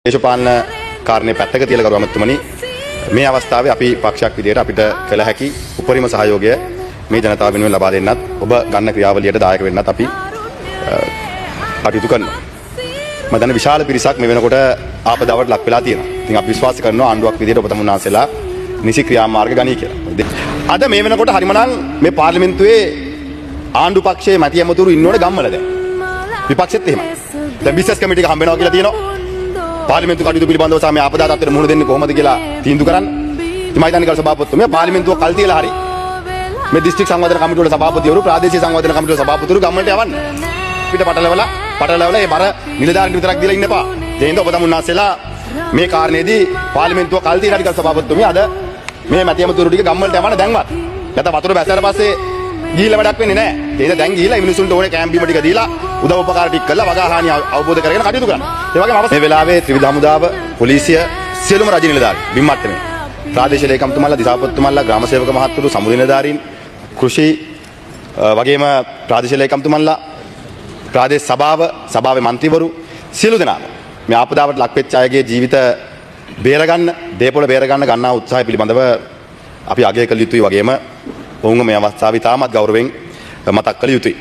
දේශපාලන කාරණේ පැත්තක තියලා කරුවා මතුමනි මේ අවස්ථාවේ අපි පක්ෂයක් විදියට අපිට කළ හැකි උපරිම සහයෝගය මේ ජනතාව වෙනුවෙන් ලබා දෙන්නත් ඔබ ගන්න ක්‍රියාවලියට දායක වෙන්නත් අපි කටයුතු කරනවා. මම දන්න විශාල පිරිසක් මේ වෙනකොට ආපදාවට ලක් වෙලා තියෙනවා. ඉතින් අපි විශ්වාස කරනවා ආණ්ඩුවක් විදියට ඔබ තමුන්නාන්සලා නිසි ක්‍රියාමාර්ග ගනී කියලා. අද මේ වෙනකොට හරිමනම් මේ පාර්ලිමේන්තුවේ ආණ්ඩු පක්ෂයේ මැති ඇමතුරු ඉන්නෝනේ ගම්වල දැන්. විපක්ෂෙත් එහෙමයි. දැන් බිස්නස් කමිටු එක හම්බ වෙනවා කියලා තියෙනවා. පාර්ලිමේන්තු කටයුතු පිළිබඳව සාමය ආපදා තත්ත්වයට මුහුණ දෙන්නේ කොහොමද කියලා තීන්දුව කරන්න. ඉතින් මම හිතන්නේ කල් සභාපතිතුමිය පාර්ලිමේන්තුව කල් තියලා හරි මේ දිස්ත්‍රික් සංවර්ධන කමිටුවල සභාපතිවරු ප්‍රාදේශීය සංවර්ධන කමිටුවල සභාපතිවරු ගම්වලට යවන්න. පිට පටලවලා ඒ බර නිලධාරීන් විතරක් දීලා ඉන්න එපා. ඒ හින්දා ඔබ තමුන්නාන්සලා මේ කාරණේදී පාර්ලිමේන්තුව කල් තියලා හරි කල් සභාපතිතුමිය අද මේ මැති ඇමතුරු ටික ගම්වලට යවන්න දැන්වත්. නැත්නම් වතුර බැස්සට පස්සේ ගිහිල්ලා වැඩක් වෙන්නේ නැහැ. ඒ හින්දා දැන් ගිහිල්ලා මිනිසුන්ට ඕනේ කැම්ප් බීම ටික දීලා උදව් උපකාර ටික කරලා වගා හානිය අවබෝධ කරගෙන කටයුතු කරන්න. ඒ වගේම මේ වෙලාවේ ත්‍රිවිධ හමුදාව, පොලිසිය, සියලුම රජ නිලධාරීන් බිම් මට්ටමේ ප්‍රාදේශීය ලේකම්තුමාලා, දිසාපතිතුමාලා, ග්‍රාම සේවක මහත්තුරු, සමුද නිලධාරීන්, කෘෂි වගේම ප්‍රාදේශීය ලේකම්තුමාලා, ප්‍රාදේශ සභාවේ මන්ත්‍රීවරු සියලු දෙනාම මේ ආපදාවට ලක්වෙච්ච අයගේ ජීවිත බේරගන්න, දේපොළ බේරගන්න ගන්නා උත්සාහය පිළිබඳව අපි අගය කළ යුතුයි. වගේම ඔවුන්ව මේ අවස්ථාවේ තාමත් ගෞරවයෙන් මතක් කළ යුතුයි.